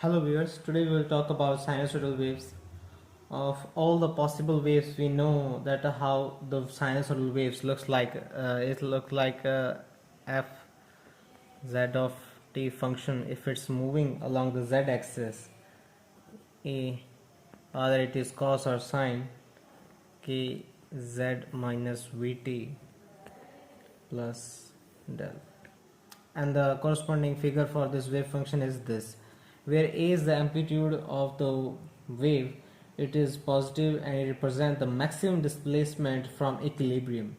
Hello viewers, today we will talk about sinusoidal waves. Of all the possible waves, we know that how the sinusoidal waves looks like. It looks like f z of t function if it's moving along the z-axis. A, either it is cos or sine k z minus vt plus del. And the corresponding figure for this wave function is this, where a is the amplitude of the wave. It is positive and it represents the maximum displacement from equilibrium.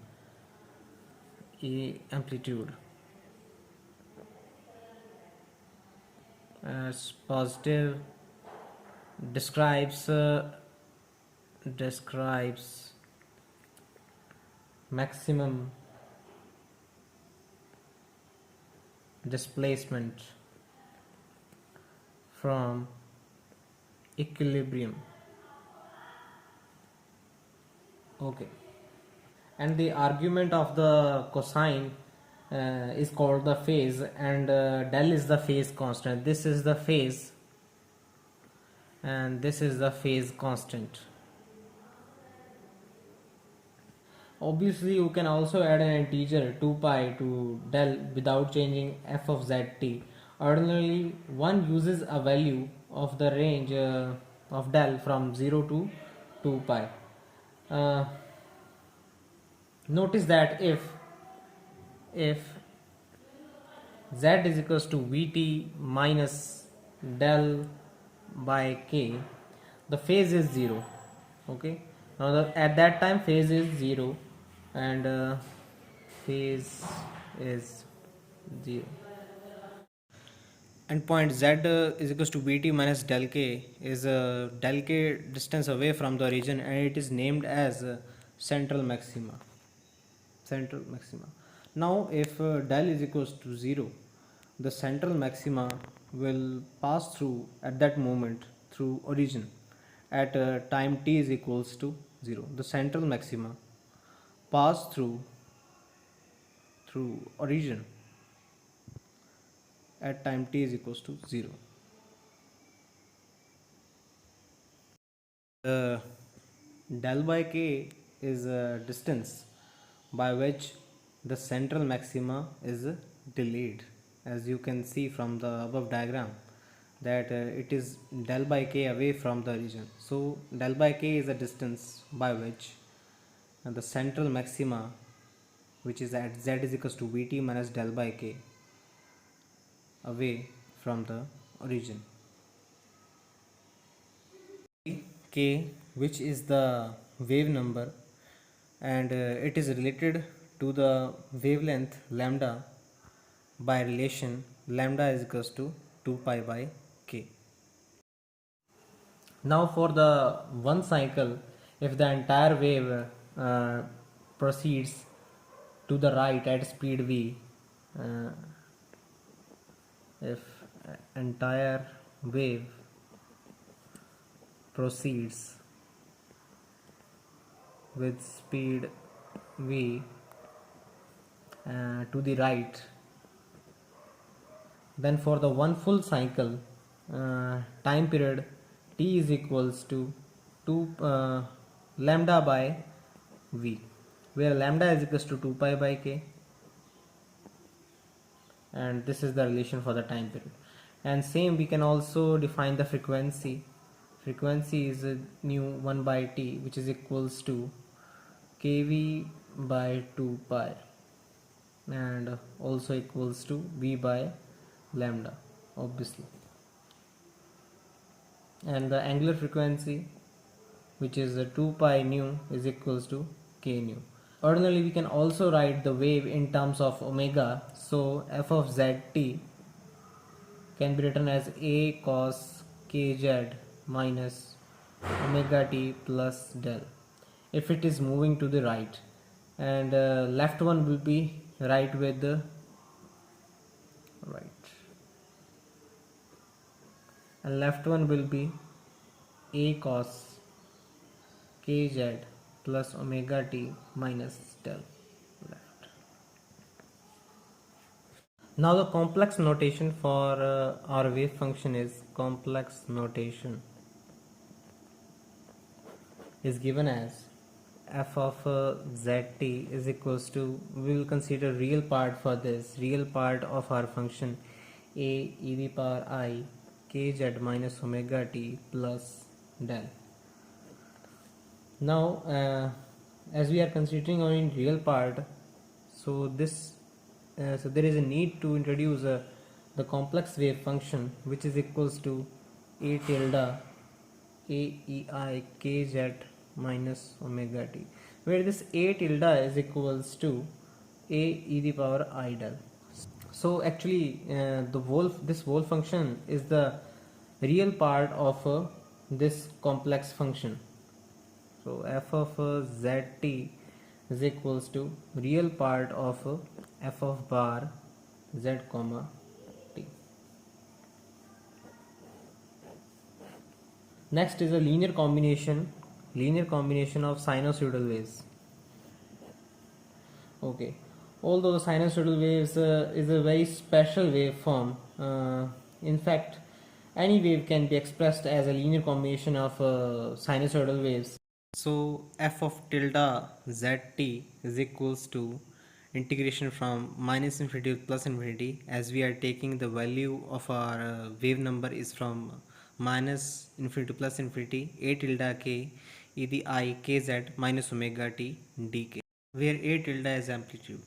A amplitude as positive describes maximum displacement from equilibrium. Okay, and the argument of the cosine is called the phase, and del is the phase constant. This is the phase and this is the phase constant. Obviously you can also add an integer 2 pi to del without changing f of zt. Ordinarily one uses a value of the range of del from 0 to 2 pi. uh, Notice that if z is equals to vt minus del by k, the phase is 0. Okay, now at that time phase is 0 and phase is 0, and point z is equals to vt minus del k is del k distance away from the origin, and it is named as central maxima. Now if del is equals to 0, the central maxima will pass through at that moment through origin at time t is equals to 0. The central maxima pass through origin at time t is equals to 0. The del by k is a distance by which the central maxima is delayed, as you can see from the above diagram that it is del by k away from the origin. So del by k is a distance by which the central maxima, which is at z is equals to vt minus del by k, away from the origin. K, which is the wave number, and it is related to the wavelength lambda by relation lambda is equals to 2 pi by k. Now for the one cycle, if the entire wave uh, proceeds to the right at speed v, uh, if entire wave proceeds with speed v to the right, then for the one full cycle time period t is equals to 2 lambda by v, where lambda is equals to 2 pi by k, and this is the relation for the time period. And same we can also define the frequency. Frequency is nu 1 by t, which is equals to kv by 2 pi, and also equals to v by lambda, obviously. And the angular frequency, which is 2 pi nu, is equals to k nu. Ordinarily we can also write the wave in terms of omega, so f of zt can be written as a cos kz minus omega t plus del if it is moving to the right, and left one will be right with the right, and left one will be a cos kz plus omega t minus del left. Now the complex notation for our wave function is complex notation is given as f of zt is equals to, we will consider real part for this, real part of our function a e the power I kz minus omega t plus del. Now as we are considering only real part, so there is a need to introduce the complex wave function, which is equals to a tilde a e I k z minus omega t, where this a tilde is equals to a e the power I del. So actually this whole function is the real part of this complex function. So f of zt is equals to real part of f of bar z comma t. Next is a linear combination of sinusoidal waves. Okay, although the sinusoidal waves is a very special waveform, in fact any wave can be expressed as a linear combination of sinusoidal waves. So f of tilde zt is equals to integration from minus infinity to plus infinity, as we are taking the value of our wave number is from minus infinity to plus infinity, a tilde k e the I kz minus omega t dk, where a tilde is amplitude.